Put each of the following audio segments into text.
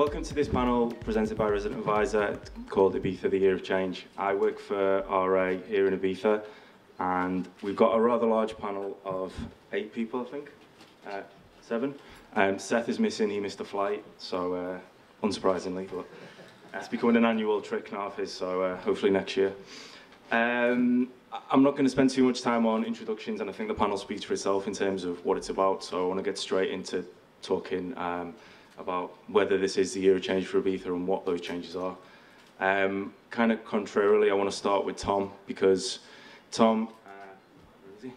Welcome to this panel presented by Resident Advisor called Ibiza, the Year of Change. I work for RA here in Ibiza, and we've got a rather large panel of 8 people, I think, 7. Seth is missing, he missed a flight, so unsurprisingly, but it's becoming an annual trick now of his, so hopefully next year. I'm not going to spend too much time on introductions, and I think the panel speaks for itself in terms of what it's about, so I want to get straight into talking about whether this is the year of change for Ibiza and what those changes are. Kind of contrarily, I want to start with Tom, because Tom, where is he?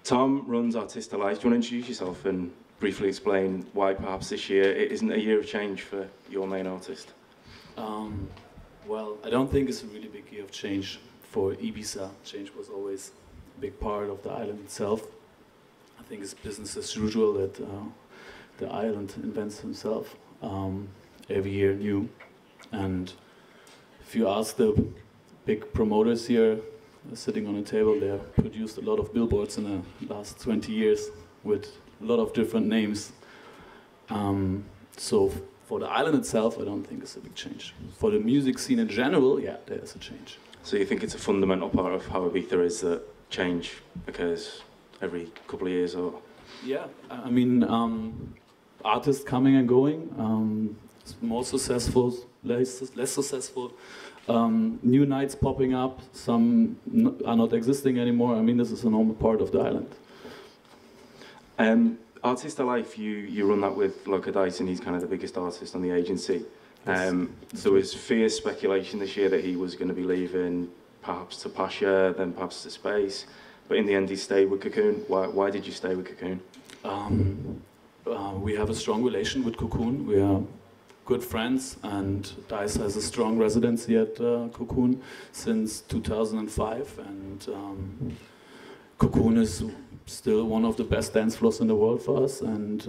Tom runs Artista Life. Do you want to introduce yourself and briefly explain why perhaps this year it isn't a year of change for your main artist? Well, I don't think it's a really big year of change for Ibiza. Change was always a big part of the island itself. I think it's business as usual that the island invents himself every year new. And if you ask the big promoters here sitting on a table, they have produced a lot of billboards in the last 20 years with a lot of different names. So for the island itself, I don't think it's a big change. For the music scene in general, yeah, there's a change. So you think it's a fundamental part of how Ibiza is that change occurs every couple of years, or? Yeah, I mean, artists coming and going, more successful, less successful, new nights popping up, some are not existing anymore. I mean, this is a normal part of the island. Artista Life, you run that with Loca Dice, and he's kind of the biggest artist on the agency. Yes. There was fierce speculation this year that he was going to be leaving, perhaps to Pacha, then perhaps to Space, but in the end he stayed with Cocoon. Why did you stay with Cocoon? We have a strong relation with Cocoon. We are good friends, and Dice has a strong residency at Cocoon since 2005, and Cocoon is still one of the best dance floors in the world for us, and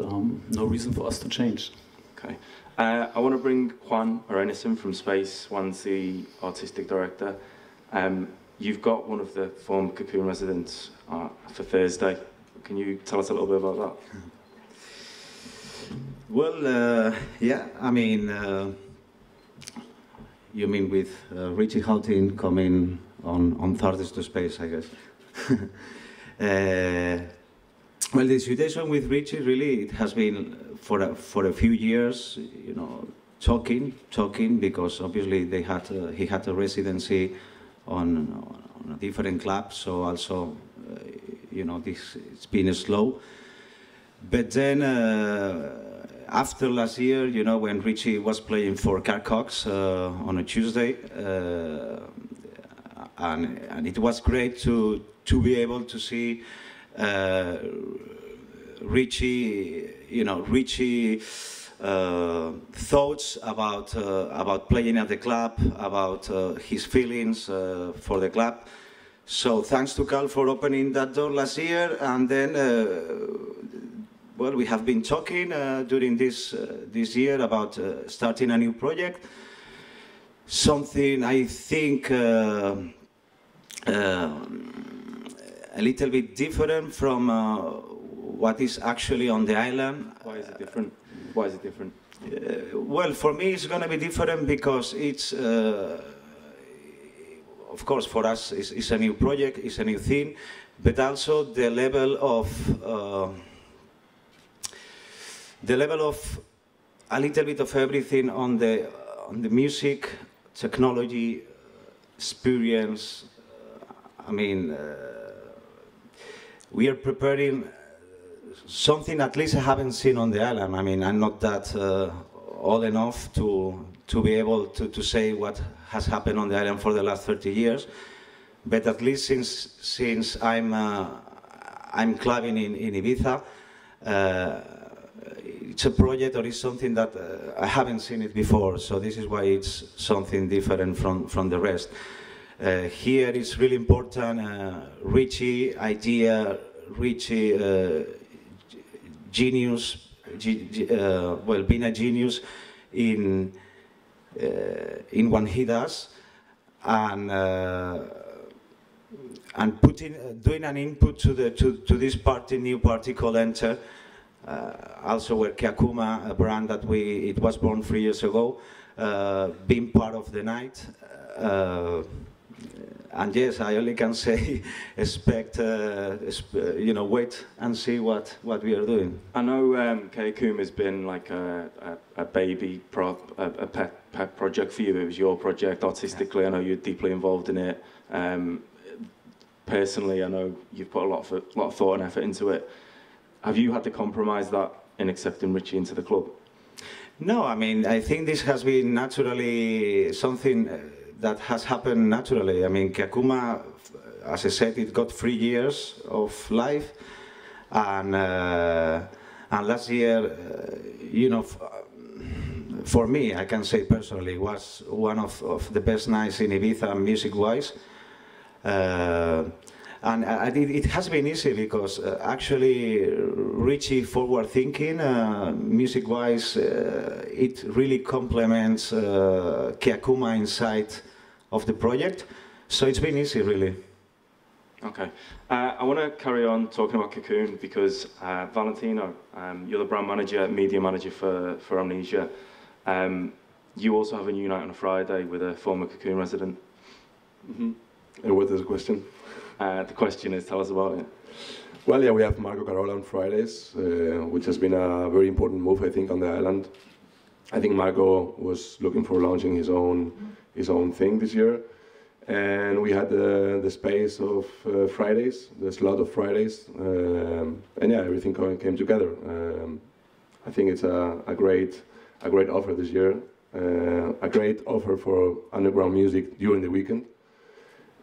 no reason for us to change. Okay. I want to bring Juan Arenas in from Space. Juan's the artistic director. You've got one of the former Cocoon residents for Thursday. Can you tell us a little bit about that? Well, yeah, I mean, you mean with Richie Houghton coming on Thursdays to Space, I guess. Well, the situation with Richie really, it has been for a few years, you know, talking, because obviously he had a residency on a different club, so also, you know, it's been slow. But then, after last year, you know, when Richie was playing for Carcox on a Tuesday, and it was great to be able to see Richie, you know, thoughts about playing at the club, about his feelings for the club. So thanks to Carl for opening that door last year, and then well, we have been talking during this year about starting a new project, something I think a little bit different from what is actually on the island. Why is it different? Why is it different? Well, for me it's going to be different because it's, of course, for us it's a new project, it's a new thing, but also the level of a little bit of everything on the music, technology, experience. I mean, we are preparing something at least I haven't seen on the island. I mean, I'm not that old enough to be able to say what has happened on the island for the last 30 years, but at least since I'm clubbing in Ibiza, it's a project or it's something that I haven't seen it before, so this is why it's something different from the rest. Here it's really important, Richie idea, Richie genius, well, being a genius in what he does, and doing an input to this party, new party called Enter, Also where Keakuma, a brand that it was born 3 years ago, being part of the night. And yes, I only can say, wait and see what we are doing. I know Keakuma has been like a baby pet project for you. It was your project artistically. I know you're deeply involved in it. Personally, I know you've put a lot of thought and effort into it. Have you had to compromise that in accepting Richie into the club? No, I mean, I think this has been naturally something that has happened naturally. I mean, Keakuma, as I said, it got 3 years of life, and last year, for me, I can say personally, was one of the best nights in Ibiza music-wise. And it has been easy because actually Richie forward-thinking, music-wise, it really complements Keakuma inside of the project. So it's been easy, really. Okay. I want to carry on talking about Cocoon because Valentino, you're the brand manager, media manager for Amnesia. You also have a new night on a Friday with a former Cocoon resident. Mm-hmm. And what is the question? The question is, tell us about it. Well, yeah, we have Marco Carola on Fridays, which has been a very important move, I think, on the island. I think Marco was looking for launching his own thing this year, and we had the space of Fridays, the slot of Fridays, and yeah, everything came together. I think it's a great offer this year, a great offer for underground music during the weekend.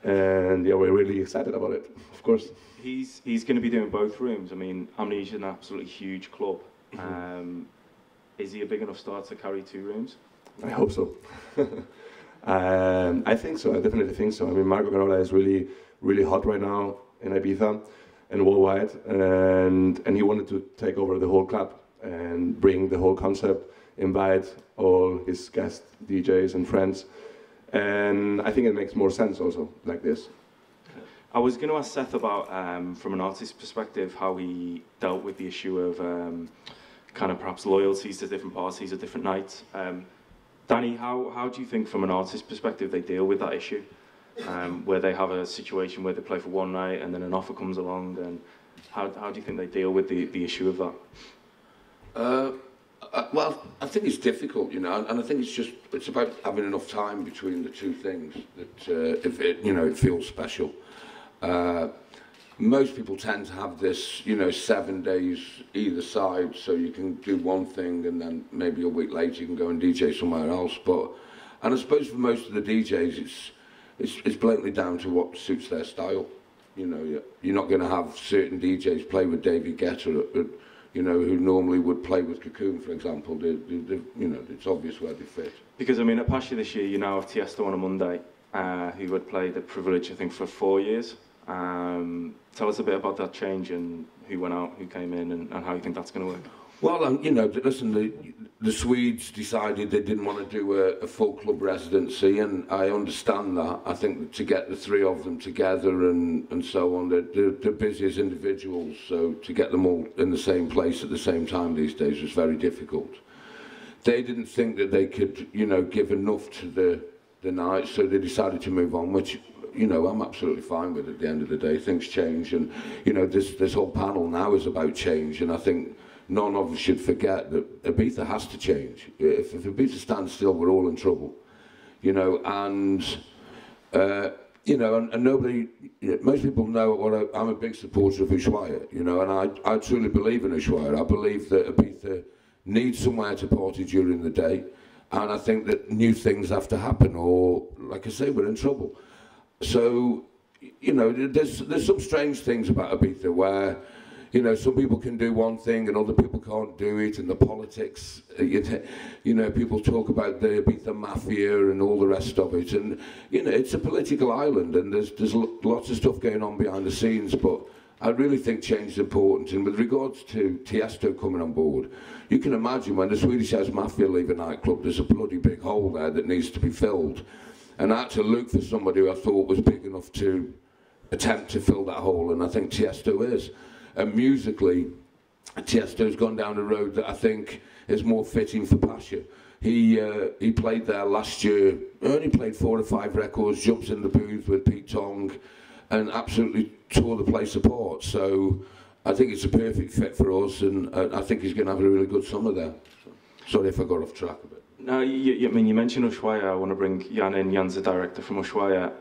And yeah, we're really excited about it, of course. He's going to be doing both rooms. I mean, Amnesia is an absolutely huge club. Mm-hmm. Is he a big enough star to carry 2 rooms? I hope so. I think so. I definitely think so. I mean, Marco Carola is really, really hot right now in Ibiza and worldwide, and he wanted to take over the whole club and bring the whole concept, invite all his guest DJs and friends. And I think it makes more sense also, like this. I was going to ask Seth about, from an artist's perspective, how he dealt with the issue of kind of perhaps loyalties to different parties at different nights. Danny, how do you think from an artist's perspective they deal with that issue? Where they have a situation where they play for one night and then an offer comes along, and how do you think they deal with the issue of that? Well, I think it's difficult, and I think it's about having enough time between the two things that if it feels special. Most people tend to have this, 7 days either side, so you can do one thing and then maybe a week later you can go and DJ somewhere else. And I suppose for most of the DJs, it's blatantly down to what suits their style. You're not going to have certain DJs play with David Guetta who normally would play with Cocoon, for example. It's obvious where they fit. Because, I mean, at Pacha this year, you now have Tiesto on a Monday, who had played the Privilege, I think, for 4 years. Tell us a bit about that change and who went out, who came in, and how you think that's going to work. Well, listen, the Swedes decided they didn't want to do a full club residency, and I understand that. I think to get the 3 of them together and so on, they're busy as individuals, so to get them all in the same place at the same time these days was very difficult. They didn't think that they could, give enough to the night, so they decided to move on, which, I'm absolutely fine with at the end of the day. Things change, and, this whole panel now is about change, and I think none of us should forget that Ibiza has to change. If Ibiza stands still, we're all in trouble, and nobody, most people know I'm a big supporter of Ushuaia, and I truly believe in Ushuaia. I believe that Ibiza needs somewhere to party during the day, and I think that new things have to happen, or, like I say, we're in trouble. So, there's some strange things about Ibiza where, some people can do one thing and other people can't do it, and the politics, people talk about the Ibiza mafia and all the rest of it, and, it's a political island, and there's lots of stuff going on behind the scenes, but I really think change is important. And with regards to Tiesto coming on board, you can imagine when the Swedish House Mafia leave a nightclub, there's a bloody big hole there that needs to be filled, and I had to look for somebody who I thought was big enough to attempt to fill that hole, and I think Tiesto is. And musically, Tiesto's gone down a road that I think is more fitting for Pacha. He played there last year, only played 4 or 5 records, jumps in the booth with Pete Tong, and absolutely tore the place apart. So I think it's a perfect fit for us, and I think he's going to have a really good summer there. Sorry if I got off track a bit. No, I mean, you mentioned Ushuaia. I want to bring Yann in. Yann's the director from Ushuaia.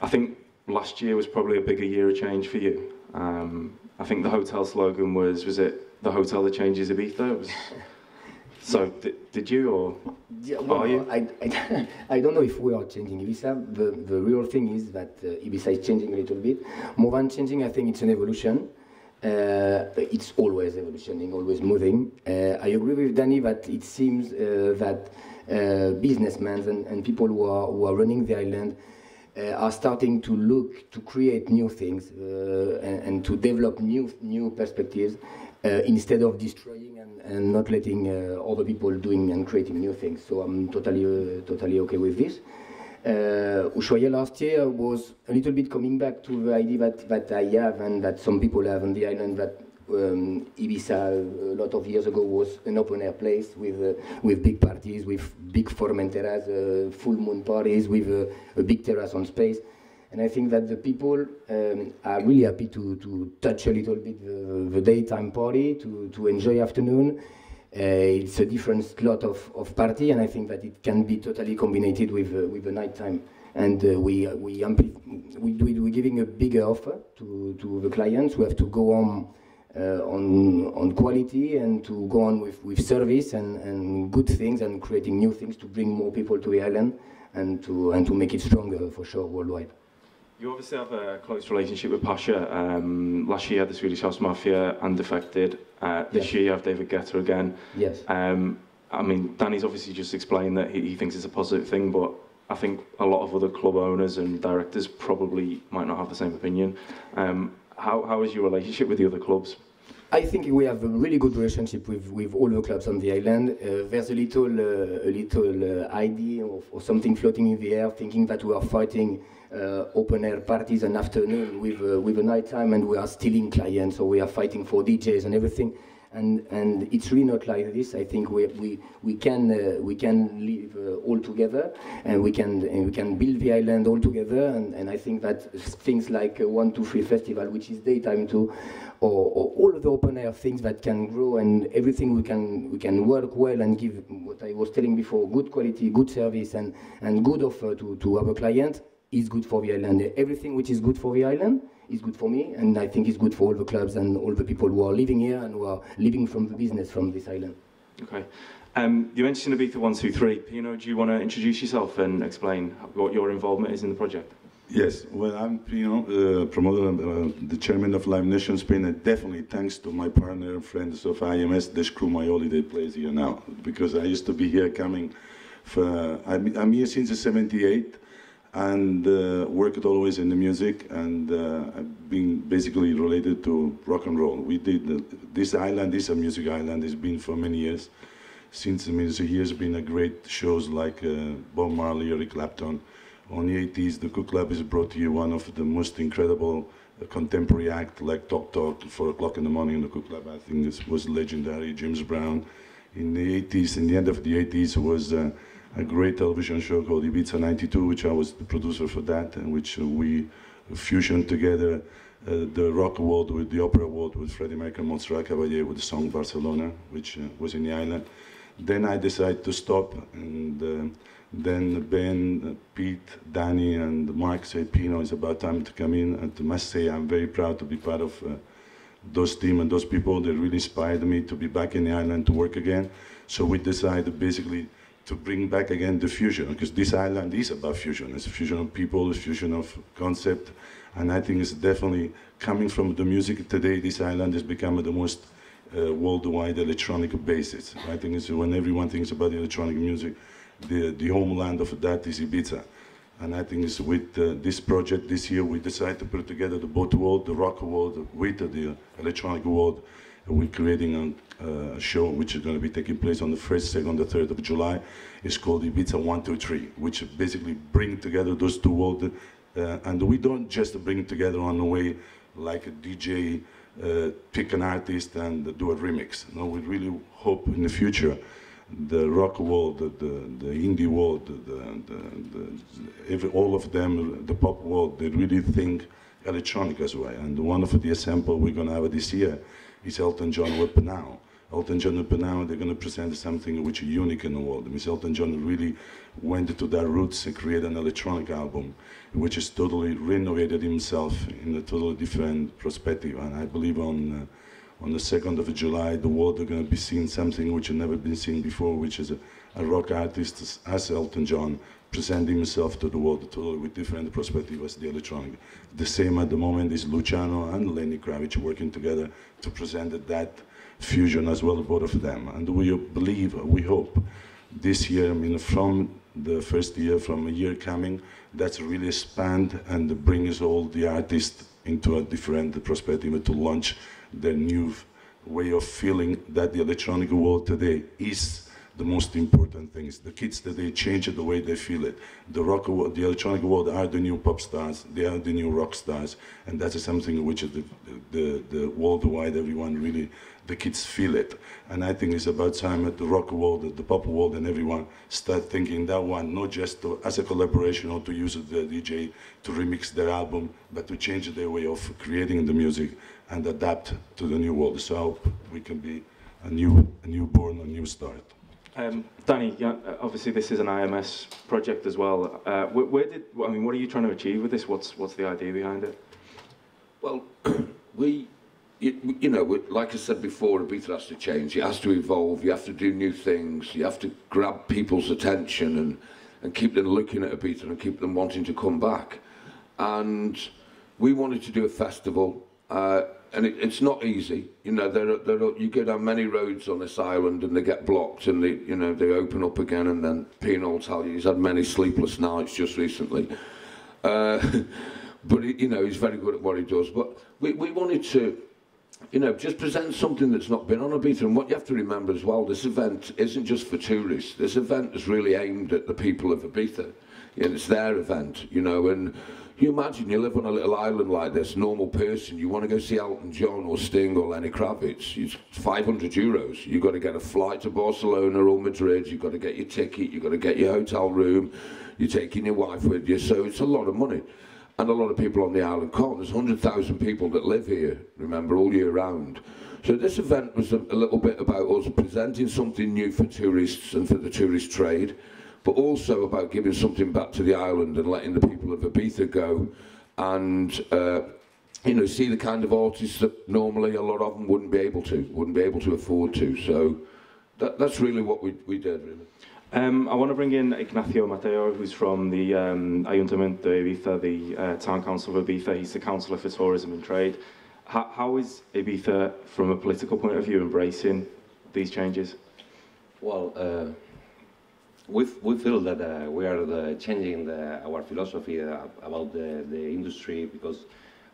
I think last year was probably a bigger year of change for you. I think the hotel slogan was it the hotel that changes Ibiza? It was, so did you, or yeah, well, are you? I don't know if we are changing Ibiza. The real thing is that Ibiza is changing a little bit. More than changing, I think it's an evolution. It's always evolutioning, always moving. I agree with Danny that it seems that businessmen and people who are running the island are starting to look to create new things and to develop new perspectives instead of destroying and not letting other people doing and creating new things. So I'm totally okay with this. Ushuaia last year was a little bit coming back to the idea that I have and that some people have on the island, that Ibiza a lot of years ago was an open air place with big parties, with big Formenteras, full moon parties, with a big terrace on space. And I think that the people are really happy to touch a little bit the daytime party, to enjoy afternoon. It's a different slot of party, and I think that it can be totally combined with the nighttime. And we're giving a bigger offer to the clients who have to go on quality and to go on with service and good things and creating new things to bring more people to the island and to make it stronger for sure worldwide. You obviously have a close relationship with Pacha. Last year you had the Swedish House Mafia and Defected. This year you have David Guetta again. Yes. I mean, Danny's obviously just explained that he thinks it's a positive thing, but I think a lot of other club owners and directors probably might not have the same opinion. How is your relationship with the other clubs? I think we have a really good relationship with all the clubs on the island. There's a little idea or something floating in the air, thinking that we are fighting open air parties and afternoon with a nighttime, and we are stealing clients, or we are fighting for DJs and everything. And it's really not like this. I think we can live all together, and we can build the island all together. And I think that things like 1-2-3 festival, which is daytime too, or all of the open air things that can grow, and everything we can work well and give what I was telling before, good quality, good service, and good offer to our client is good for the island. Everything which is good for the island is good for me, and I think it's good for all the clubs and all the people who are living here and who are living from the business from this island. Okay. You mentioned Ibiza 123. Pino, do you want to introduce yourself and explain what your involvement is in the project? Yes, well, I'm Pino, promoter and the chairman of Live Nation Spain, and definitely thanks to my partner and friends of IMS, this crew, my holiday place here now, because I used to be here coming for, I'm here since the 78, and worked always in the music, and I've been basically related to rock and roll. We did, this island is a music island, it's been for many years. Since the music here has been a great shows like Bob Marley, Eric Clapton. On the 80s, the Cook Club has brought you one of the most incredible contemporary act like Talk Talk, 4 o'clock in the morning in the Cook Club. I think this was legendary, James Brown. In the 80s, in the end of the 80s, was a great television show called Ibiza 92, which I was the producer for that, and which we fusioned together the rock world with the opera world with Freddie Mercury and Montserrat Caballé with the song Barcelona, which was in the island. Then I decided to stop, and then Ben, Pete, Danny, and Mark said, Pino, it's about time to come in. And I must say, I'm very proud to be part of those team and those people that really inspired me to be back in the island to work again. So we decided basically to bring back again the fusion, because this island is about fusion. It's a fusion of people, a fusion of concept, and I think it's definitely coming from the music today. This island has become the most worldwide electronic basis. I think it's when everyone thinks about electronic music, the homeland of that is Ibiza. And I think it's with this project this year, we decided to put together the both world, the rock world with the electronic world. We're creating a show which is going to be taking place on the 1st, 2nd, the 3rd of July. It's called Ibiza 123, which basically bring together those two worlds. And we don't just bring together on the way like a DJ pick an artist and do a remix. No, we really hope in the future the rock world, the indie world, all of them, the pop world, they really think electronic as well. And one of the examples we're going to have this year is Elton John with Now. Elton John and Now, they're going to present something which is unique in the world. Miss Elton John really went to their roots and created an electronic album, which is totally renovated himself in a totally different perspective. And I believe on the 2nd of July, the world are going to be seeing something which has never been seen before, which is a rock artist as Elton John presenting himself to the world totally with different perspective as the electronic. The same at the moment is Luciano and Lenny Kravitz working together to present that fusion as well, both of them. And we believe, we hope, this year, I mean, from the first year, from a year coming, that's really expand and brings all the artists into a different perspective to launch their new way of feeling that the electronic world today is the most important things. The kids today change the way they feel it. The rock world, the electronic world are the new pop stars, they are the new rock stars, and that is something which is the worldwide, everyone really, the kids feel it. And I think it's about time that the rock world, the pop world, and everyone start thinking that one, not just as a collaboration or to use the DJ to remix their album, but to change their way of creating the music and adapt to the new world. So I hope we can be a newborn, a new start. Danny, obviously this is an IMS project as well. What are you trying to achieve with this? What's the idea behind it? Well, you know, like I said before, Ibiza has to change. It has to evolve. You have to do new things. You have to grab people's attention and keep them looking at Ibiza and keep them wanting to come back. And we wanted to do a festival. And it's not easy, you know. You go down many roads on this island, and they get blocked, and they open up again, and then Pino will tell you he's had many sleepless nights just recently. But he's very good at what he does. But we wanted to, just present something that's not been on Ibiza. And what you have to remember as well, this event isn't just for tourists. This event is really aimed at the people of Ibiza. And it's their event, and you imagine you live on a little island like this, normal person, you want to go see Elton John or Sting or Lenny Kravitz, it's 500 euros. You've got to get a flight to Barcelona or Madrid, you've got to get your ticket, you've got to get your hotel room, you're taking your wife with you, so it's a lot of money. And a lot of people on the island can't. There's 100,000 people that live here, remember, all year round. So this event was a little bit about us presenting something new for tourists and for the tourist trade, but also about giving something back to the island and letting the people of Ibiza go and see the kind of artists that normally a lot of them wouldn't be able to afford to. So that's really what we did, really. I want to bring in Ignacio Mateo, who's from the Ayuntamiento de Ibiza, the Town Council of Ibiza. He's the Councillor for Tourism and Trade. How is Ibiza, from a political point of view, embracing these changes? Well, we feel that we are changing our philosophy about the industry, because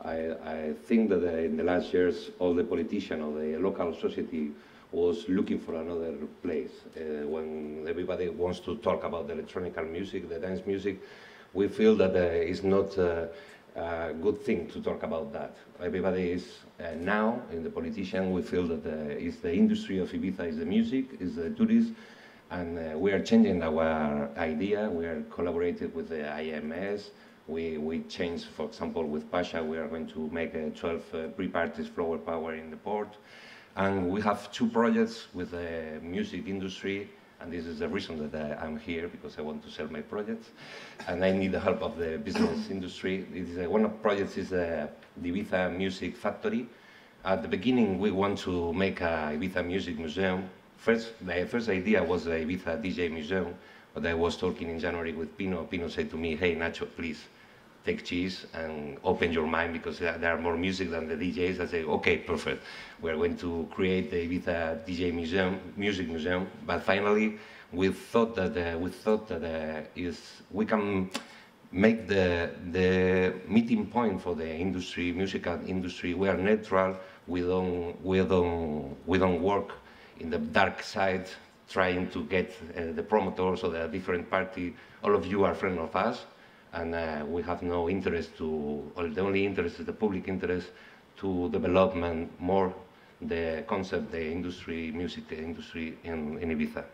I think that in the last years all the politicians or the local society was looking for another place. When everybody wants to talk about the electronic music, the dance music, we feel that it's not a good thing to talk about that. Everybody is now in the politician, we feel that it's the industry of Ibiza, is the music, is the tourism. And we are changing our idea. We are collaborating with the IMS. We changed, for example, with Pacha, we are going to make 12 pre-parties flower power in the port. And we have 2 projects with the music industry. And this is the reason that I'm here, because I want to sell my projects. And I need the help of the business industry. One of the projects is the Ibiza Music Factory. At the beginning, we want to make a Ibiza Music Museum. The first idea was the Ibiza DJ Museum, but I was talking in January with Pino. Pino said to me, "Hey Nacho, please take cheese and open your mind, because there are more music than the DJs." I said, "Okay, perfect. We're going to create the Ibiza DJ Museum, Music Museum." But finally, we thought that we can make the meeting point for the industry, musical industry. We are neutral. We don't work in the dark side, trying to get the promoters or the different party. All of you are friends of us, and we have no interest or the only interest is the public interest to development more the concept, the industry, music industry in Ibiza.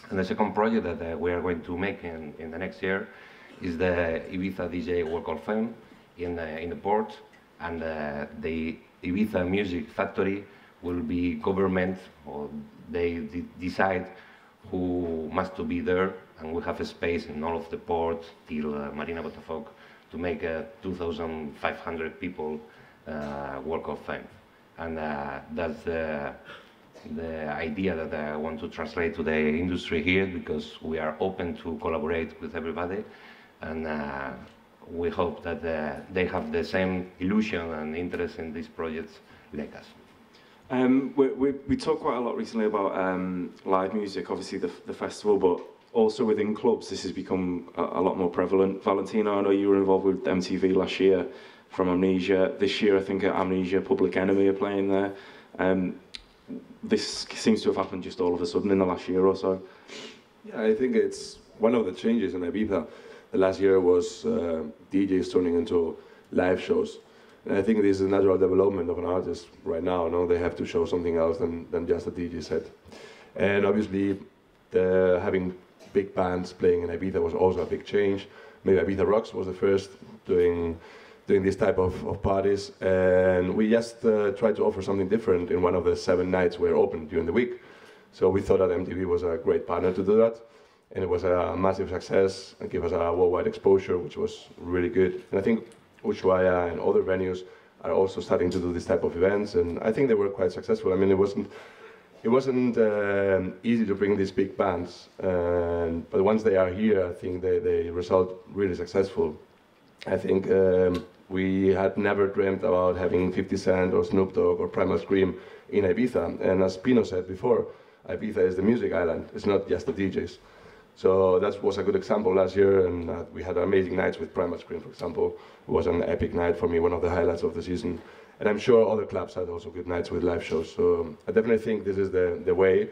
And the second project that we are going to make in the next year is the Ibiza DJ World of Fame in the port, and the Ibiza Music Factory will be government, or they decide who must to be there, and we have a space in all of the port till Marina Botafogo to make 2,500 people World of Fame. And that's the idea that I want to translate to the industry here, because we are open to collaborate with everybody, and we hope that they have the same illusion and interest in these projects like us. We talked quite a lot recently about live music, obviously the festival, but also within clubs this has become a lot more prevalent. Valentino, I know you were involved with MTV last year from Amnesia. This year I think Amnesia, Public Enemy are playing there. This seems to have happened just all of a sudden in the last year or so. Yeah, I think it's one of the changes in Ibiza. The last year was DJs turning into live shows. And I think this is a natural development of an artist right now. No? They have to show something else than just a DJ set. And obviously, having big bands playing in Ibiza was also a big change. Maybe Ibiza Rocks was the first doing this type of parties. And we just tried to offer something different in one of the 7 nights we were open during the week. So we thought that MTV was a great partner to do that. And it was a massive success and gave us a worldwide exposure, which was really good. And I think Ushuaia and other venues are also starting to do this type of events, and I think they were quite successful. I mean, it wasn't easy to bring these big bands, but once they are here, I think they result really successful. I think we had never dreamt about having 50 Cent or Snoop Dogg or Primal Scream in Ibiza, and as Pino said before, Ibiza is the music island. It's not just the DJs. So that was a good example last year, and we had amazing nights with Primal Scream, for example. It was an epic night for me, one of the highlights of the season. And I'm sure other clubs had also good nights with live shows. So I definitely think this is the way,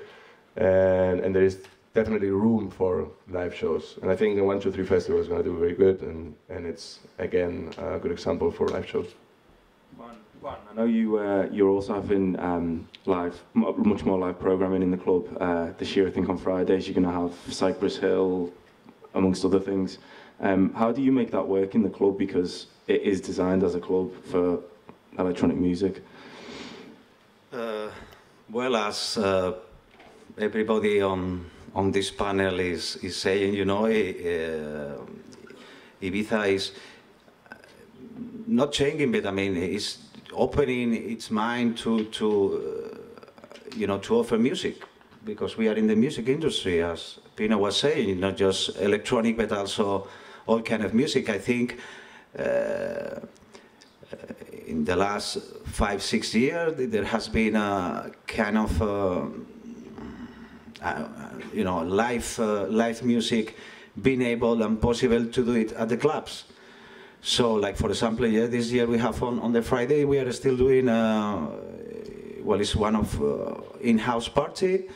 and there is definitely room for live shows. And I think the 123 Festival is going to do very good, and it's, again, a good example for live shows. Juan, I know you're also having much more live programming in the club this year. I think on Fridays you're going to have Cypress Hill, amongst other things. How do you make that work in the club, because it is designed as a club for electronic music? Well, as everybody on this panel is saying, you know, Ibiza is not changing, but I mean, it's opening its mind to offer music, because we are in the music industry, as Pino was saying, not just electronic, but also all kind of music. I think in the last 5-6 years, there has been a kind of live music being able and possible to do it at the clubs. So, like for example, yeah, this year we have on the Friday we are still doing well, it's one of in-house party,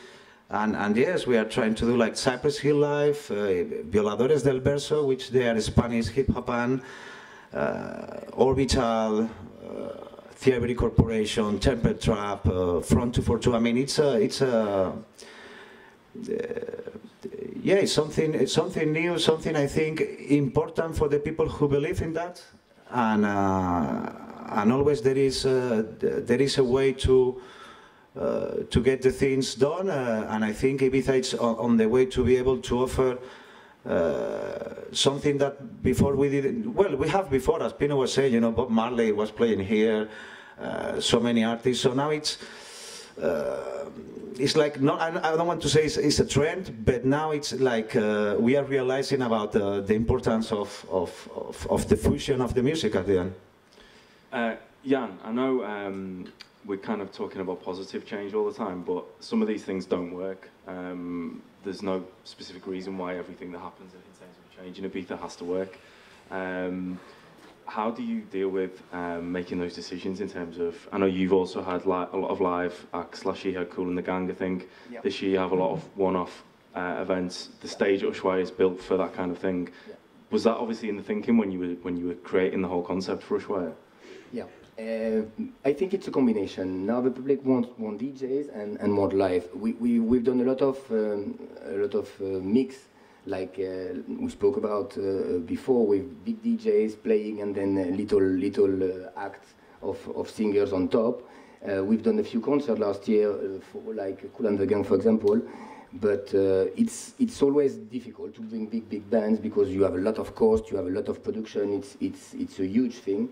and yes, we are trying to do like Cypress Hill Live, Violadores del Verso, which they are a Spanish hip hop band, Orbital, Theory Corporation, Temper Trap, Front 242. I mean, it's something new, something I think important for the people who believe in that, and always there is a way to get the things done, and I think Ibiza is on the way to be able to offer something that before we didn't. Well, we have before, as Pino was saying, you know, Bob Marley was playing here, so many artists. So now it's like, not, I don't want to say it's a trend, but now it's like we are realizing about the importance of the fusion of the music at the end. Yann, I know we're kind of talking about positive change all the time, but some of these things don't work. There's no specific reason why everything that happens in terms of change in Ibiza has to work. How do you deal with making those decisions in terms of, I know you've also had a lot of live acts. Last year you had Kool and the Gang, I think. Yep. This year you have a lot of one-off events. The stage at Ushuaia is built for that kind of thing. Yep. Was that obviously in the thinking when you were creating the whole concept for Ushuaia? Yeah, I think it's a combination. Now the public want DJs and want live. We've done a lot of mix, like we spoke about before, with big DJs playing and then little acts of singers on top. We've done a few concerts last year, for like Kool and the Gang, for example. But it's always difficult to bring big bands because you have a lot of cost, you have a lot of production. It's a huge thing.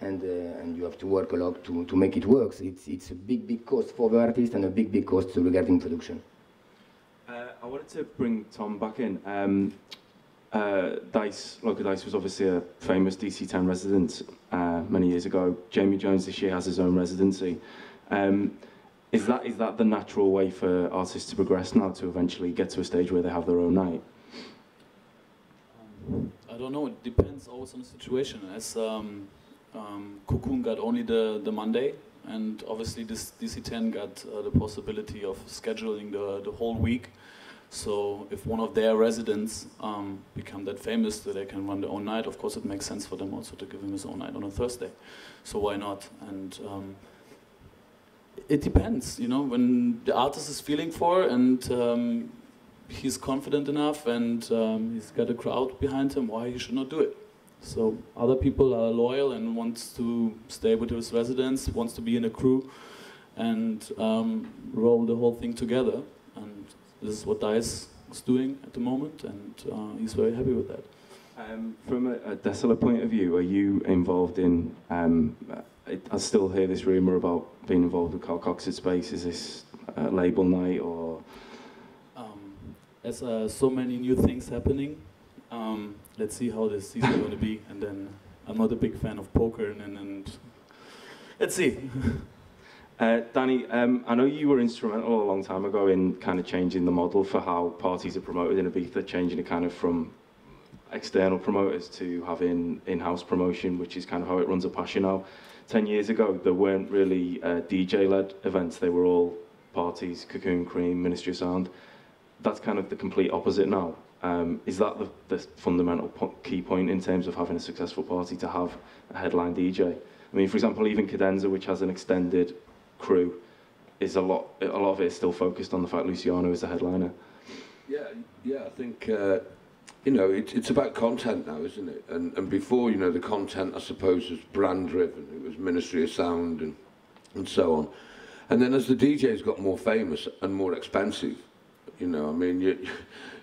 And you have to work a lot to make it work. So it's a big cost for the artist and a big cost regarding production. I wanted to bring Tom back in. Local Dice was obviously a famous DC10 resident many years ago. Jamie Jones this year has his own residency. Is that the natural way for artists to progress now, to eventually get to a stage where they have their own night? I don't know, it depends always on the situation. As Cocoon got only the Monday, and obviously this DC10 got the possibility of scheduling the whole week. So if one of their residents become that famous that they can run their own night, of course it makes sense for them also to give him his own night on a Thursday. So why not? And it depends, you know, when the artist is feeling for and he's confident enough and he's got a crowd behind him, why he should not do it? So other people are loyal and wants to stay with his residents, wants to be in a crew and roll the whole thing together. And this is what Dice is doing at the moment, and he's very happy with that. From a Desolat point of view, are you involved in, I still hear this rumour about being involved with Carl Cox at Space. Is this label night or? There's so many new things happening. Let's see how this season is going to be, and then I'm not a big fan of poker, and let's see. Danny, I know you were instrumental a long time ago in kind of changing the model for how parties are promoted in Ibiza, changing it kind of from external promoters to having in-house promotion, which is kind of how it runs at Pacha now. 10 years ago, there weren't really DJ-led events, they were all parties, Cocoon, Cream, Ministry of Sound. That's kind of the complete opposite now. Is that the fundamental key point in terms of having a successful party, to have a headline DJ? I mean, for example, even Cadenza, which has an extended crew, is a lot of it is still focused on the fact Luciano is the headliner. Yeah, I think you know, it's about content now, isn't it? And before, you know, the content, I suppose, was brand driven. It was Ministry of Sound and so on. And then as the DJs got more famous and more expensive, you know, I mean,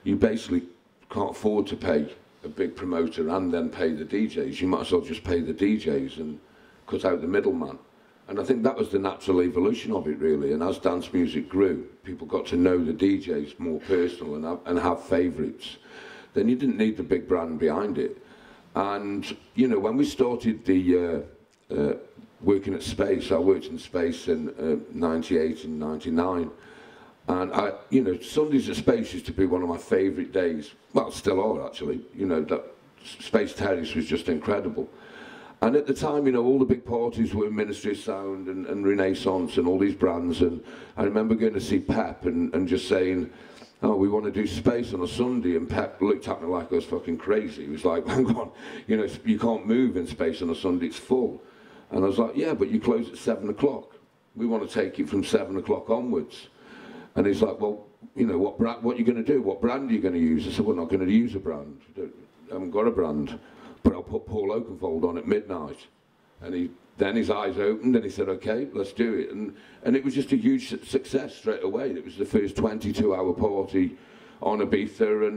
you basically can't afford to pay a big promoter and then pay the DJs. You might as well just pay the DJs and cut out the middleman. And I think that was the natural evolution of it, really. And as dance music grew, people got to know the DJs more personal and have favourites. Then you didn't need the big brand behind it. And, you know, when we started the working at Space, I worked in Space in 98 and 99. And you know, Sundays at Space used to be one of my favourite days. Well, still are, actually. You know, that Space Terrace was just incredible. And at the time, you know, all the big parties were Ministry of Sound and Renaissance and all these brands. And I remember going to see Pep and just saying, oh, we want to do Space on a Sunday. And Pep looked at me like I was fucking crazy. He was like, hang on, you know, you can't move in Space on a Sunday, it's full. And I was like, yeah, but you close at 7 o'clock. We want to take it from 7 o'clock onwards. And he's like, well, you know, what are you going to do? What brand are you going to use? I said, we're not going to use a brand. I haven't got a brand. But I'll put Paul Oakenfold on at midnight. And then his eyes opened and he said, okay, let's do it. And it was just a huge success straight away. It was the first 22-hour party on Ibiza,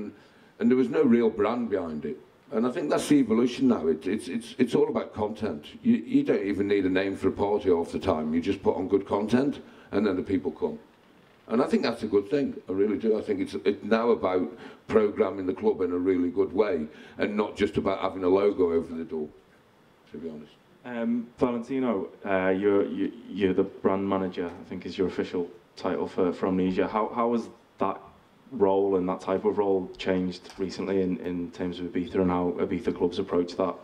and there was no real brand behind it. And I think that's the evolution now. It's all about content. You don't even need a name for a party half the time. You just put on good content and then the people come. And I think that's a good thing, I really do. I think it's now about programming the club in a really good way and not just about having a logo over the door, to be honest. Valentino, you're the brand manager, I think is your official title for Amnesia. How has that role and that type of role changed recently in terms of Ibiza, and how Ibiza clubs approach that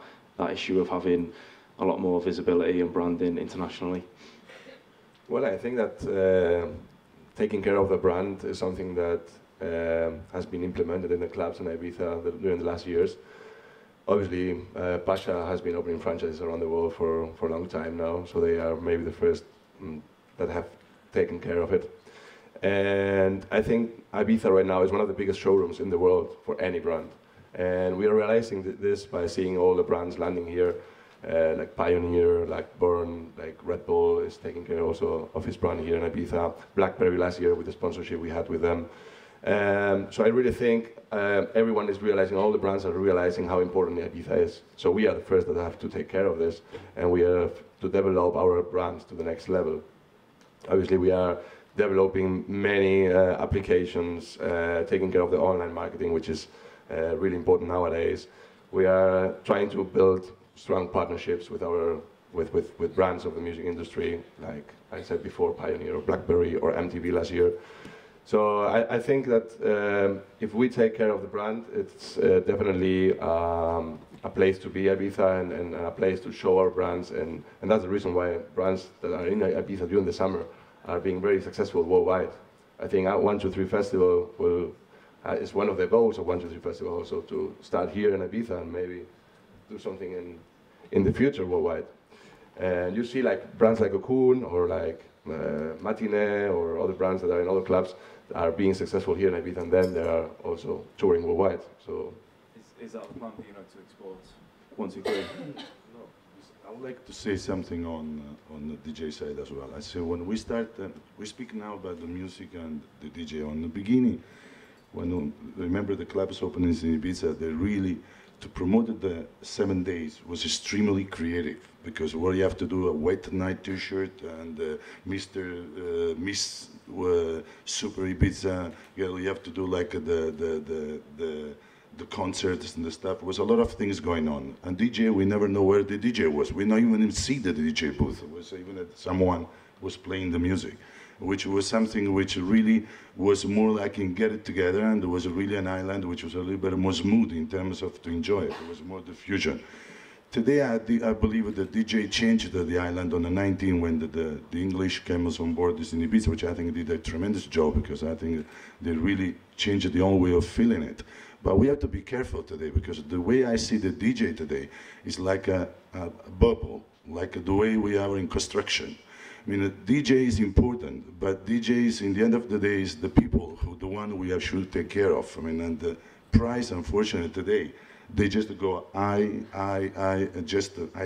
issue of having a lot more visibility and branding internationally? Well, I think that taking care of the brand is something that has been implemented in the clubs in Ibiza during the last years. obviously, Pacha has been opening franchises around the world for a long time now, so they are maybe the first that have taken care of it. And I think Ibiza right now is one of the biggest showrooms in the world for any brand. And we are realizing this by seeing all the brands landing here, like Pioneer, like Burn, like Red Bull is taking care also of his brand here in Ibiza. BlackBerry last year with the sponsorship we had with them. So I really think everyone is realizing, all the brands are realizing how important Ibiza is. So we are the first that have to take care of this, and we have to develop our brands to the next level. Obviously, we are developing many applications, taking care of the online marketing, which is really important nowadays. We are trying to build strong partnerships with with brands of the music industry, like I said before, Pioneer or BlackBerry or MTV last year. So I think that if we take care of the brand, it's definitely a place to be, Ibiza, and a place to show our brands, and that's the reason why brands that are in Ibiza during the summer are being very successful worldwide. I think 123 Festival is one of the goals of 123 Festival also, to start here in Ibiza and maybe do something in the future worldwide. And you see like brands like Okun or like Matinee or other brands that are in other clubs that are being successful here in Ibiza, and then they are also touring worldwide. So is that the plan, Pino, to export 123? No, I would like to say something on the DJ side as well. I say when we start, we speak now about the music and the DJ. On the beginning, when remember the clubs openings in Ibiza, they really, to promote the 7 days was extremely creative, because what you have to do, a wet night t-shirt and Miss Super Ibiza, you have to do like the concerts and the stuff. There was a lot of things going on. And DJ, we never know where the DJ was. We don't even see the DJ booth. It was even that someone was playing the music, which was something which really was more like in get it together, and there was really an island which was a little bit more smooth in terms of to enjoy it. It was more the fusion. Today, I believe that the DJ changed the island on the 19 when the English came on board this in Ibiza, which I think did a tremendous job, because I think they really changed the own way of feeling it. But we have to be careful today, because the way I see the DJ today is like a bubble, like the way we are in construction. I mean, a DJ is important, but DJs, in the end of the day, is the people, the one we should take care of. I mean, and the price, unfortunately, today, they just go, I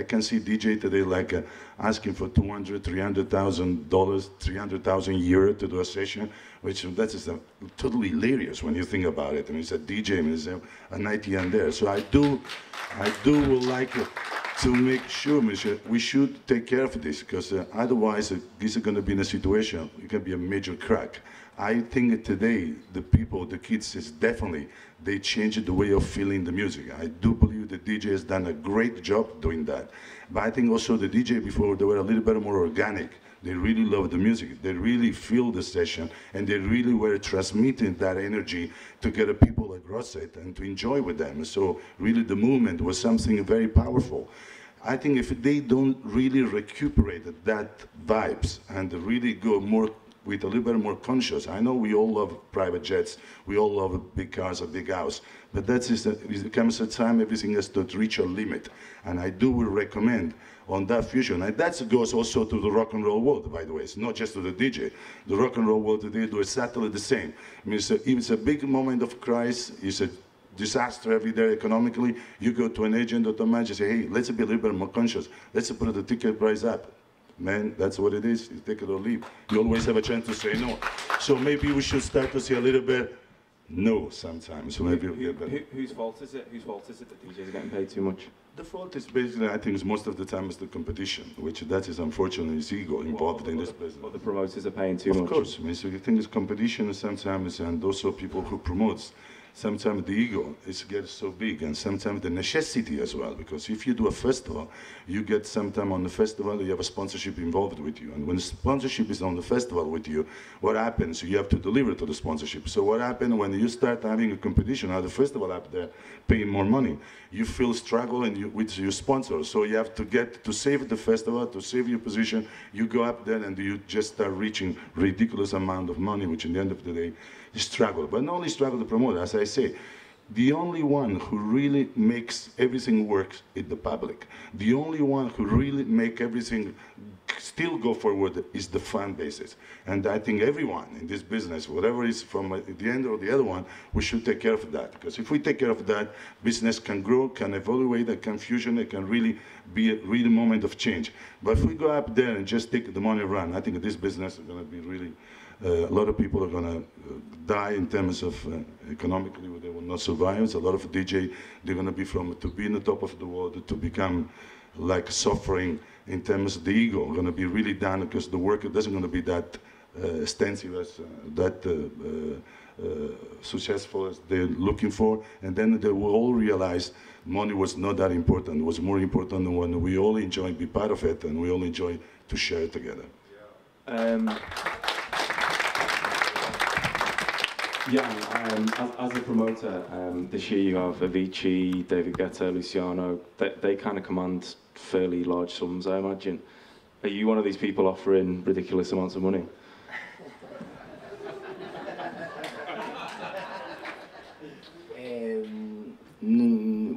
can see DJ today like asking for $200,000, $300,000, 300,000 euro to do a session, which that is totally hilarious when you think about it. I mean, it's a DJ, I mean, it's a night here and there. So I do would like to make sure, Monsieur, we should take care of this, because otherwise this is going to be in a situation, it can be a major crack. I think today, the people, the kids, is definitely, they changed the way of feeling the music. I do believe the DJ has done a great job doing that. But I think also the DJ before, they were a little bit more organic. They really love the music. They really feel the session, and they really were transmitting that energy to get the people across it and to enjoy with them. So really the movement was something very powerful. I think if they don't really recuperate that vibes and really go more with a little bit more conscious. I know we all love private jets, we all love big cars, a big house, but it comes a time everything has to reach a limit. And I do recommend on that fusion, and that goes also to the rock and roll world, by the way. It's not just to the DJ. The rock and roll world today do exactly the same. I mean, it's a big moment of crisis, it's a disaster every day economically. You go to an agent or to a manager, say, hey, let's be a little bit more conscious. Let's put the ticket price up. Man, that's what it is. You take it or leave. You always have a chance to say no. So maybe we should start to see a little bit no sometimes. So maybe whose fault is it? Whose fault is it that DJs are getting paid too much? The fault is basically, I think, most of the time is the competition, which that is unfortunately is ego involved in this business. But the promoters are paying too much. Of course. I mean, so you think it's competition sometimes, and also people who promotes. Sometimes the ego gets so big, and sometimes the necessity as well, because if you do a festival, you get sometime on the festival, you have a sponsorship involved with you. And when the sponsorship is on the festival with you, what happens? You have to deliver to the sponsorship. So what happens when you start having a competition at the festival up there, paying more money? You feel struggle with your sponsor. So you have to get to save the festival, to save your position. You go up there and you just start reaching ridiculous amount of money, which in the end of the day, struggle, but not only struggle to promote. As I say, The only one who really makes everything work is the public. The only one who really make everything still go forward is the fan bases. And I think everyone in this business, whatever is from the end or the other one, we should take care of that. Because if we take care of that, business can grow, can evaluate, it can fusion, it can really be a really moment of change. But if we go up there and just take the money and run, I think this business is going to be really, a lot of people are going to die in terms of economically, they will not survive. So a lot of DJ, they're going to be to be in the top of the world, to become like suffering in terms of the ego, going to be really done because the work doesn't going to be that extensive as successful as they're looking for, and then they will all realize money was not that important. It was more important when we all enjoy be part of it and we all enjoy to share it together. Yeah, as a promoter, this year you have Avicii, David Guetta, Luciano. They kind of command fairly large sums, I imagine. Are you one of these people offering ridiculous amounts of money?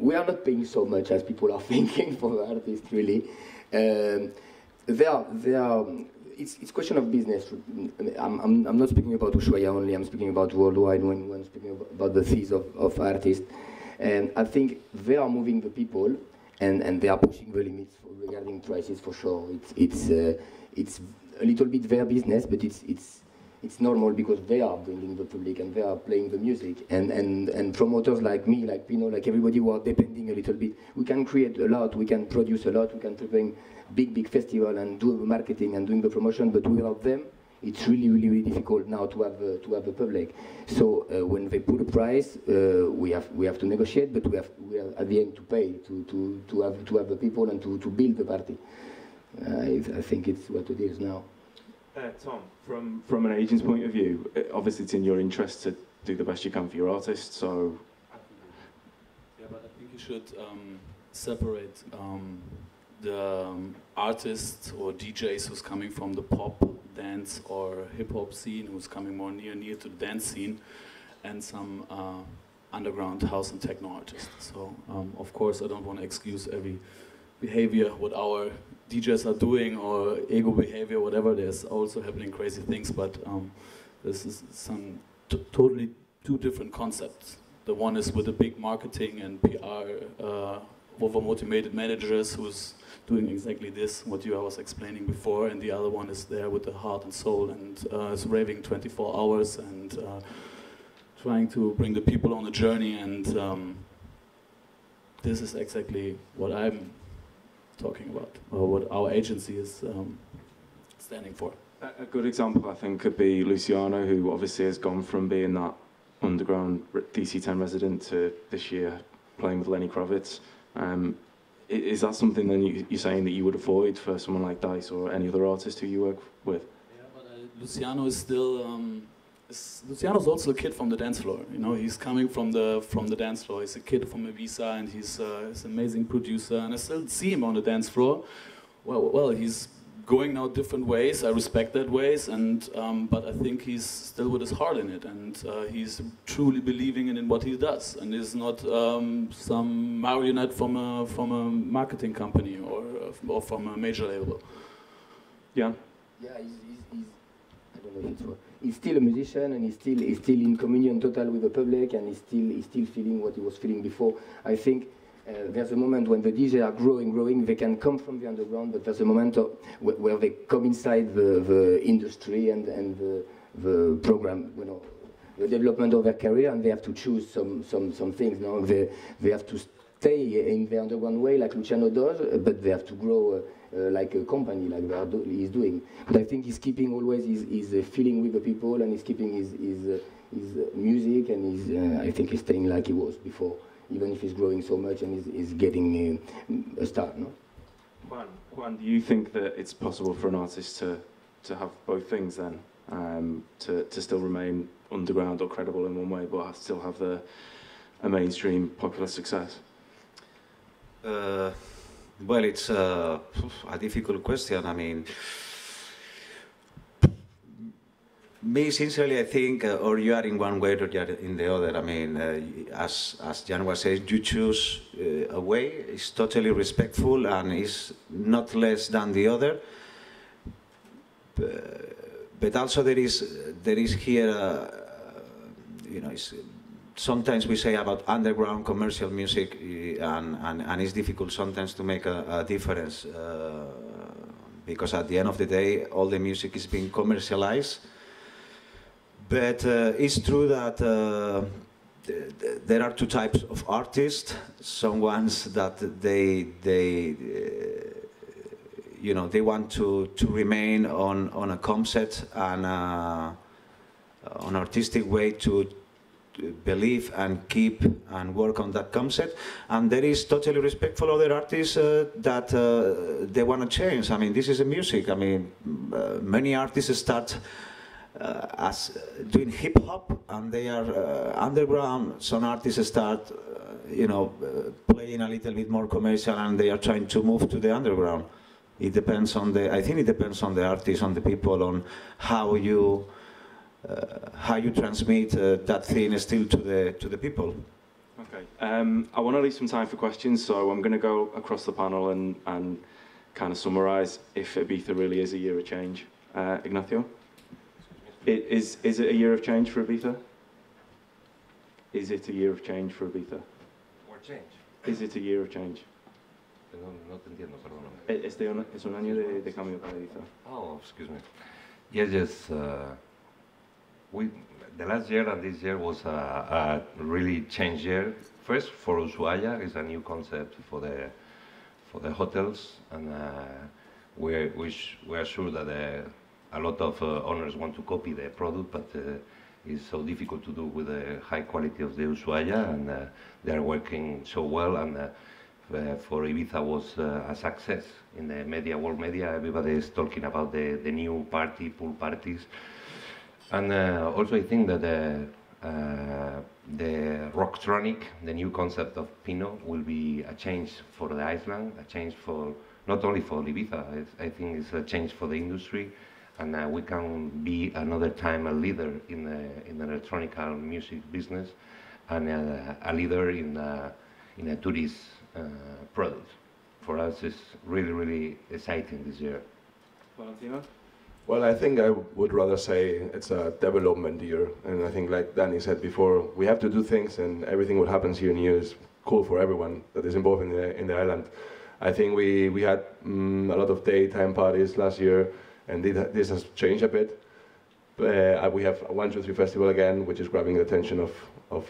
We are not paying so much as people are thinking for the artists, really. It's question of business. I'm not speaking about Ushuaia only, I'm speaking about worldwide when I'm speaking about the fees of artists. And I think they are moving the people and they are pushing the limits regarding prices for sure. It's a little bit their business, but it's normal because they are bringing the public and they are playing the music. And promoters like me, like Pino, like everybody who are depending a little bit. We can create a lot, we can produce a lot, we can bring big festival and do the marketing and doing the promotion, but without them, it's really difficult now to have the public. So when they put a price, we have to negotiate, but we have at the end to pay to have the people and to build the party. I think it's what it is now. Tom, from an agent's point of view, obviously it's in your interest to do the best you can for your artist. So, yeah, but I think you should separate the artists or DJs who's coming from the pop, dance or hip-hop scene, who's coming more near to the dance scene, and some underground house and techno artists. So of course I don't want to excuse every behavior what our DJs are doing or ego behavior, whatever. There's also happening crazy things, but this is some totally two different concepts. The one is with the big marketing and PR over-motivated managers who's doing exactly this, what you was explaining before, and the other one is there with the heart and soul and is raving 24 hours and trying to bring the people on a journey, and this is exactly what I'm talking about, or what our agency is standing for. A good example, I think, could be Luciano, who obviously has gone from being that underground DC-10 resident to this year playing with Lenny Kravitz. Is that something then you're saying that you would avoid for someone like Dice or any other artist who you work with? Yeah, but Luciano is still. Luciano's also a kid from the dance floor. You know, he's coming from the dance floor. He's a kid from Ibiza, and he's an amazing producer. And I still see him on the dance floor. Well, he's going now different ways. I respect that ways, and but I think he's still with his heart in it, and he's truly believing in what he does, and is not some marionette from a marketing company or from a major label. Yeah. Yeah, I don't know if it's right. He's still a musician, and he's still in communion total with the public, and he's still feeling what he was feeling before. I think. There's a moment when the DJs are growing, they can come from the underground, but there's a moment where they come inside the industry and the program, you know, the development of their career, and they have to choose some things. Now they have to stay in the underground way like Luciano does, but they have to grow like a company, like he's doing. But I think he's keeping always his feeling with the people, and he's keeping his music, and I think he's staying like he was before. Even if he's growing so much and is getting a start, no? Juan, do you think that it's possible for an artist to have both things then? To still remain underground or credible in one way, but still have a mainstream popular success? Well, it's a difficult question. I mean, Me, sincerely, I think, or you are in one way or you are in the other. I mean, as Yann was saying, you choose a way. It's totally respectful and is not less than the other. But also there is here, you know, sometimes we say about underground commercial music, and it's difficult sometimes to make a difference because at the end of the day, all the music is being commercialized. But it's true that there are two types of artists. Some ones that they you know, they want to remain on a concept and an artistic way to believe and keep and work on that concept. And there is totally respectful other artists that they want to change. I mean, this is a music. I mean, many artists start as doing hip hop, and they are underground. Some artists start, you know, playing a little bit more commercial, and they are trying to move to the underground. It depends on the. I think it depends on the artist, on the people, on how you transmit that thing still to the people. Okay. I want to leave some time for questions, so I'm going to go across the panel and kind of summarise if Ibiza really is a year of change. Ignacio? Is it a year of change for Ibiza? Is it a year of change for Ibiza? Or change? Is it a year of change? No te entiendo, perdón. Es un año de cambio para Ibiza. Oh, excuse me. Yes. The last year and this year was a really change year. First, for Ushuaia, it's a new concept for the hotels, and we are sure that a lot of owners want to copy the product, but it's so difficult to do with the high quality of the Ushuaia, and they are working so well. And for Ibiza was a success in the world media. Everybody is talking about the new pool parties. And also I think that the Rocktronic, the new concept of Pino, will be a change for the island, a change for not only for Ibiza. I think it's a change for the industry, and we can be another time a leader in the electronic music business, and a leader in a tourist product. For us, it's really, really exciting this year. Valentino? Well, I think I would rather say it's a development year, and I think, like Danny said before, we have to do things, and everything what happens here in here is cool for everyone that is involved in the island. I think we had a lot of daytime parties last year, and this has changed a bit. We have a 1, 2, 3 festival again, which is grabbing the attention of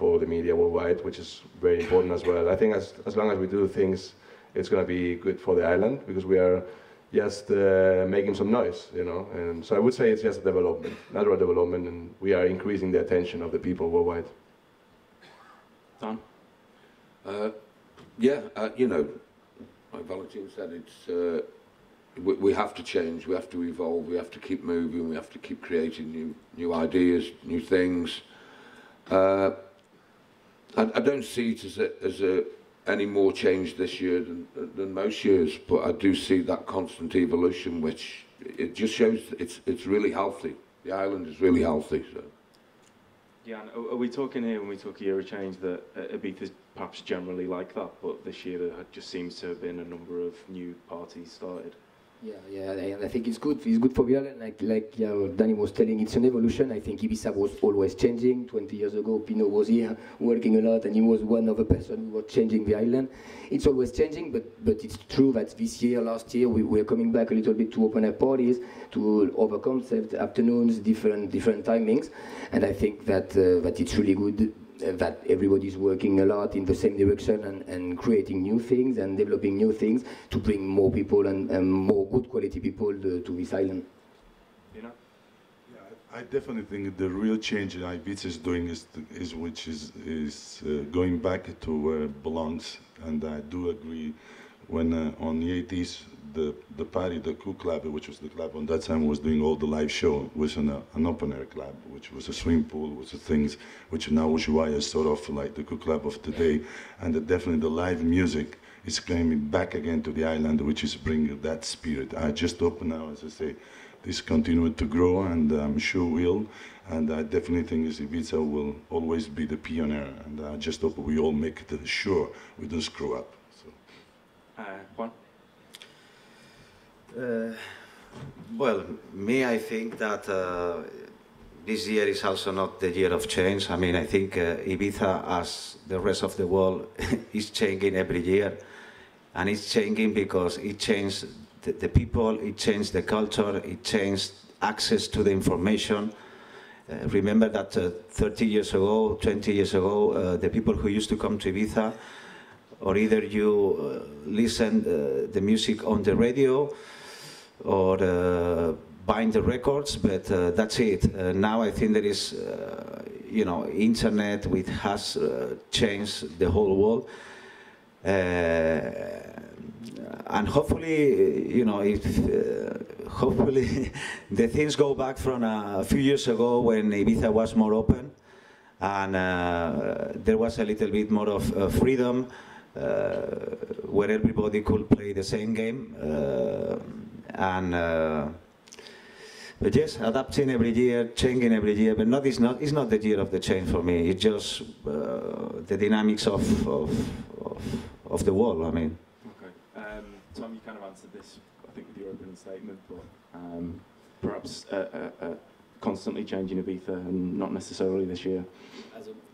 all the media worldwide, which is very important as well. I think as long as we do things, it's going to be good for the island, because we are just making some noise, you know. And so I would say it's just a development, natural development, and we are increasing the attention of the people worldwide. Don? You know, like Valentino said, it's we have to change, we have to evolve, we have to keep moving, we have to keep creating new ideas, new things. I don't see it as any more change this year than most years, but I do see that constant evolution, which it just shows it's really healthy. The island is really healthy. So. Yeah, are we talking here, when we talk a year of change, that Ibiza is perhaps generally like that, but this year there just seems to have been a number of new parties started? Yeah, I think it's good. It's good for the island. Like Danny was telling, it's an evolution. I think Ibiza was always changing. 20 years ago, Pino was here working a lot, and he was one of the person who was changing the island. It's always changing, but it's true that this year, last year, we are coming back a little bit to open air parties, to other concepts, afternoons, different timings, and I think that it's really good. That everybody's working a lot in the same direction and creating new things and developing new things to bring more people and more good quality people to this island. You know? Yeah, I definitely think the real change that Ibiza is doing is going back to where it belongs, and I do agree when on the 80s the party, the Cool Club, which was the club on that time, was doing all the live show, was an open air club, which was a swimming pool, was the things which now Ushuaia is sort of like the Cool Club of today, and definitely the live music is coming back again to the island, which is bringing that spirit. I just opened now, as I say, is continuing to grow, and I'm sure will. And I definitely think Ibiza will always be the pioneer, and I just hope we all make sure we don't screw up. So. Juan? Well, me, I think that this year is also not the year of change. I mean, I think Ibiza, as the rest of the world, is changing every year. And it's changing because it changed the people, it changed the culture, it changed access to the information. Remember that 30 years ago, 20 years ago, the people who used to come to Ibiza, or either you listened the music on the radio, or buying the records, but that's it. Now I think there is, you know, internet, which has changed the whole world. And hopefully, you know, if hopefully the things go back from a few years ago when Ibiza was more open, and there was a little bit more of freedom, where everybody could play the same game. But yes, adapting every year, changing every year, but it's not the year of the change for me. It's just the dynamics of the world, I mean. Okay. Tom, you kind of answered this, I think, with your opening statement, but perhaps constantly changing Ibiza and not necessarily this year.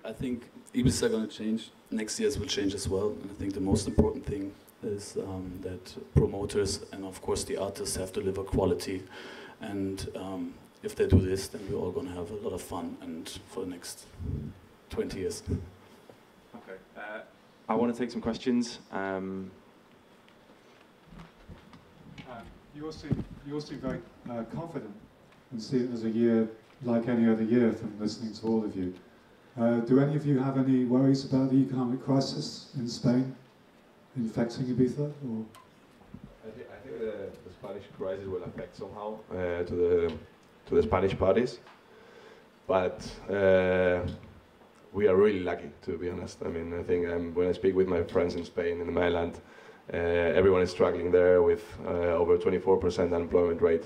I think Ibiza are going to change. Next year's will change as well. And I think the most important thing is that promoters and, of course, the artists have to deliver quality. And if they do this, then we're all going to have a lot of fun, and for the next 20 years. Okay. I want to take some questions. You all seem very confident and see it as a year like any other year from listening to all of you. Do any of you have any worries about the economic crisis in Spain infecting Ibiza? Or? I think the Spanish crisis will affect somehow to the Spanish parties, but we are really lucky, to be honest. I mean, I think when I speak with my friends in Spain, in the mainland, everyone is struggling there with over 24% unemployment rate.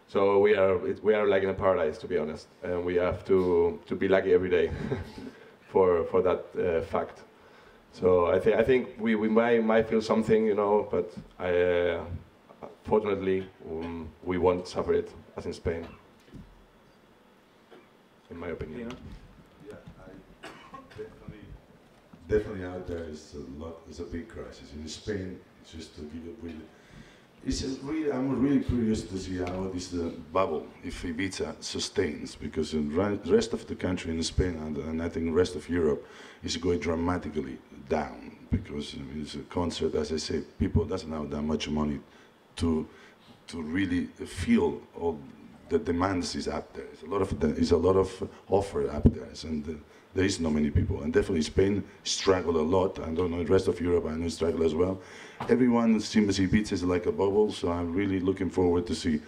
So we are like in a paradise, to be honest, and we have to be lucky every day for that fact. So I think we might feel something, you know, but fortunately we won't suffer it as in Spain, in my opinion. Yeah, definitely out there is a big crisis. In Spain, it's just to give it I'm really curious to see how this bubble, if Ibiza sustains, because the rest of the country in Spain and I think the rest of Europe is going dramatically down, because it's a concert, as I say, people doesn't have that much money to really feel all the demands is up there. There's a lot of offer up there, and there is not many people, and definitely Spain struggle a lot. I don't know, the rest of Europe, I know struggle as well. Everyone seems Ibiza is like a bubble, so I'm really looking forward to see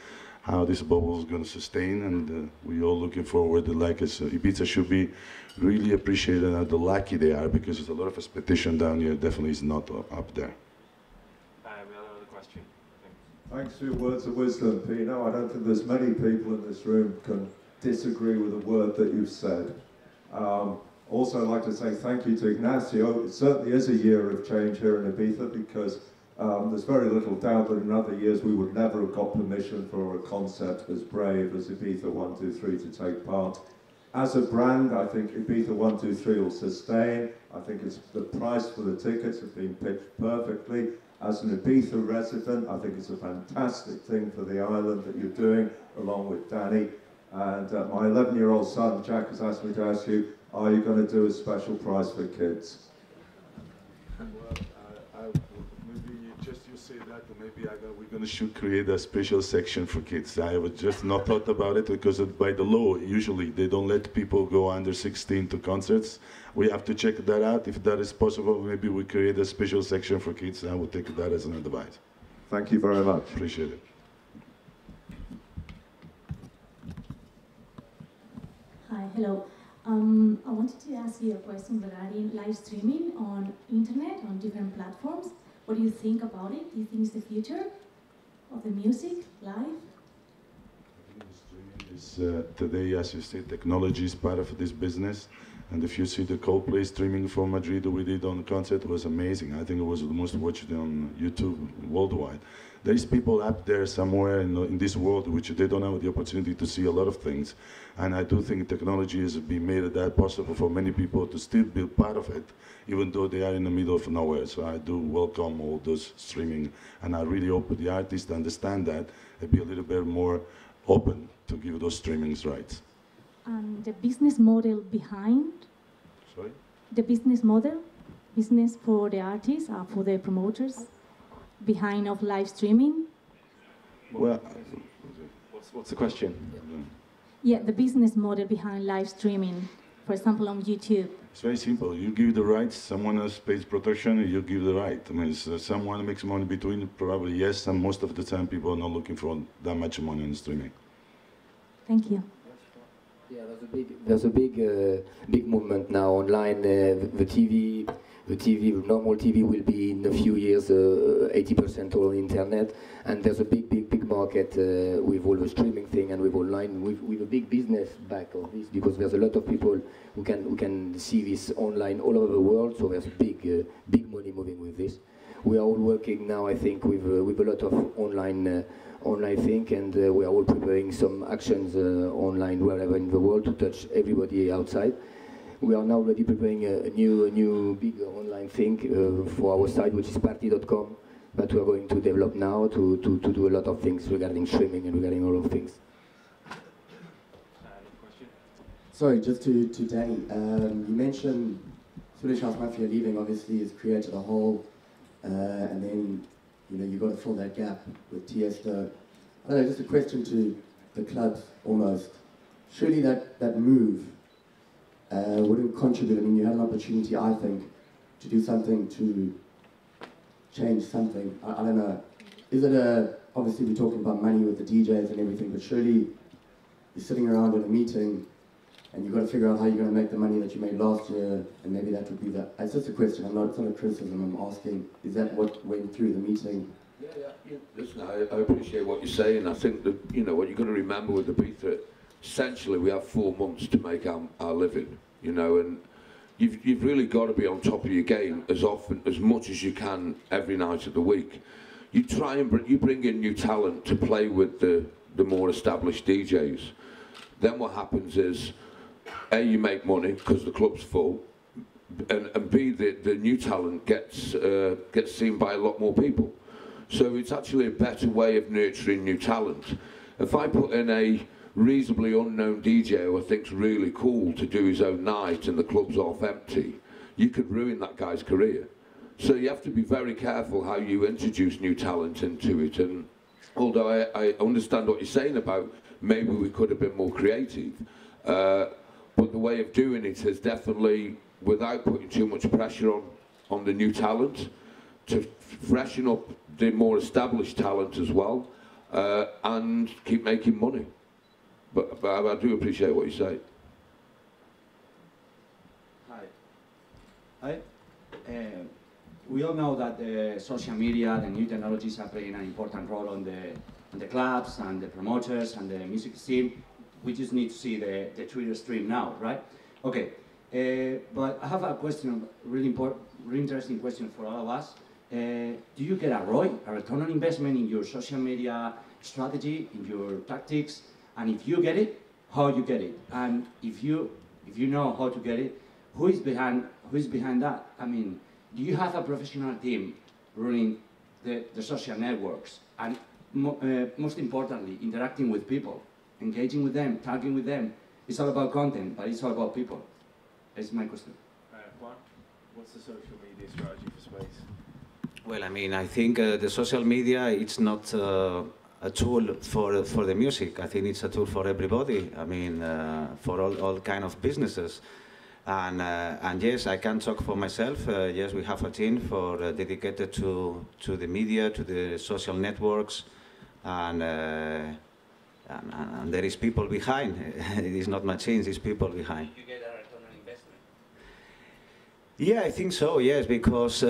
how this bubble is going to sustain, and we all looking forward to, like Ibiza should be really appreciated and how lucky they are, because there's a lot of expectation down here, definitely is not up there. We have another question. Thanks for your words of wisdom, Pino. I don't think there's many people in this room can disagree with a word that you've said. Also, I'd like to say thank you to Ignacio. It certainly is a year of change here in Ibiza, because there's very little doubt that in other years we would never have got permission for a concert as brave as Ibiza 123 to take part. As a brand, I think Ibiza 123 will sustain. I think the price for the tickets have been pitched perfectly. As an Ibiza resident, I think it's a fantastic thing for the island that you're doing, along with Danny. And my 11-year-old son, Jack, has asked me to ask you, are you going to do a special prize for kids? Well, maybe just you say that, or maybe we're going to create a special section for kids. I have just not thought about it, because by the law, usually they don't let people go under 16 to concerts. We have to check that out. If that is possible, maybe we create a special section for kids. I will take that as an advice. Thank you very much. Appreciate it. Hi, hello. I wanted to ask you a question regarding live streaming on internet, on different platforms. What do you think about it? Do you think it's the future of the music, live? is today, as you say, technology is part of this business. And if you see the Coldplay streaming from Madrid we did on the concert, it was amazing. I think it was the most watched on YouTube worldwide. There is people up there somewhere in this world which they don't have the opportunity to see a lot of things. And I do think technology has been made that possible for many people to still be part of it, even though they are in the middle of nowhere. So I do welcome all those streaming, and I really hope the artists understand that and be a little bit more open to give those streamings rights. And the business model behind? Sorry? The business model? Business for the artists, for the promoters, behind of live streaming? Well, what's the question? Yeah, the business model behind live streaming, for example, on YouTube. It's very simple. You give the rights, someone else pays production, and you give the right. I mean, someone makes money between, probably yes, and most of the time people are not looking for that much money in streaming. Thank you. Yeah, there's a big movement now online. Normal TV will be in a few years 80% all on internet, and there's a big market with all the streaming thing and with online, with a big business back of this, because there's a lot of people who can see this online all over the world. So there's big money moving with this. We are all working now, I think, with a lot of online thing, and we are all preparing some actions online wherever in the world to touch everybody outside. We are now already preparing a new big online thing for our site, which is party.com, that we are going to develop now to do a lot of things regarding streaming and regarding all of things. Sorry, just to Danny. You mentioned Swedish House Mafia leaving, obviously, has created a hole, and then you've got to fill that gap with Tiesto. I don't know, just a question to the clubs almost. Surely that move wouldn't contribute. I mean, you had an opportunity, I think, to do something to change something. I don't know. Is it obviously we're talking about money with the DJs and everything, but surely you're sitting around in a meeting and you've got to figure out how you're going to make the money that you made last year, and maybe that would be that. It's just a question. It's not a criticism. I'm asking, is that what went through the meeting? Yeah. Listen, I appreciate what you're saying. I think that, what you've got to remember with Ibiza, essentially we have 4 months to make our living, and you've really got to be on top of your game as much as you can every night of the week. You try and bring in new talent to play with the more established DJs. Then what happens is, A, you make money because the club's full, and B, the new talent gets seen by a lot more people. So it's actually a better way of nurturing new talent. If I put in a reasonably unknown DJ who I think's really cool to do his own night and the club's half empty, you could ruin that guy's career. So you have to be very careful how you introduce new talent into it. And although I understand what you're saying about maybe we could have been more creative, but the way of doing it is definitely without putting too much pressure on the new talent, to freshen up the more established talent as well, and keep making money. But I do appreciate what you say. Hi. We all know that social media, the new technologies are playing an important role on the clubs and the promoters and the music scene. We just need to see the Twitter stream now, right? Okay. But I have a question, really interesting question for all of us. Do you get a ROI, a return on investment in your social media strategy, in your tactics? And if you get it, how you get it? And if you know how to get it, who is behind that? I mean, do you have a professional team running the social networks? And most importantly, interacting with people, engaging with them, talking with them. It's all about content, but it's all about people. That's my question. Juan, what's the social media strategy for Space? Well, I mean, I think the social media, it's not a tool for the music. I think it's a tool for everybody. I mean, for all kind of businesses. And yes, I can talk for myself. Yes, we have a team dedicated to the media, to the social networks, and there is people behind. It is not machines, it's people behind. You get a return on investment? Yeah, I think so, yes, because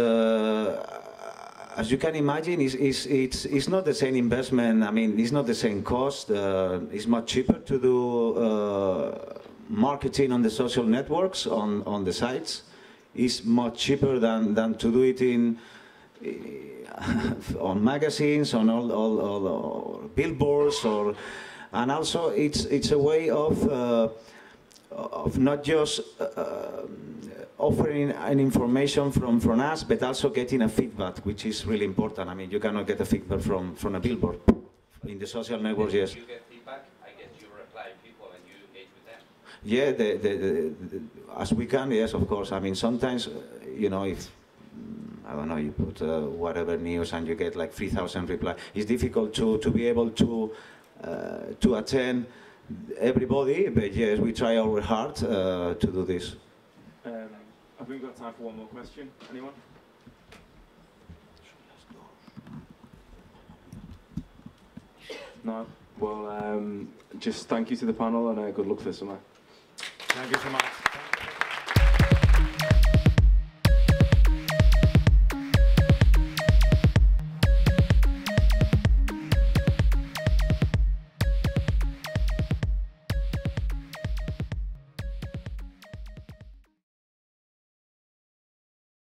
as you can imagine, it's not the same investment. I mean, it's not the same cost. It's much cheaper to do marketing on the social networks, on the sites. It's much cheaper than to do it in on magazines, on all billboards, and also it's a way of not just offering an information from us, but also getting a feedback, which is really important. I mean, you cannot get a feedback from a billboard. In the social networks, yes. You get feedback, I guess you reply people and you engage with them. Yeah, as we can, yes, of course. I mean, sometimes, you know, if, I don't know, you put whatever news and you get like 3,000 replies, it's difficult to be able to attend everybody, but yes, we try our hard to do this. Have we got time for one more question? Anyone? No? Well, just thank you to the panel and good luck for the summer. Thank you so much.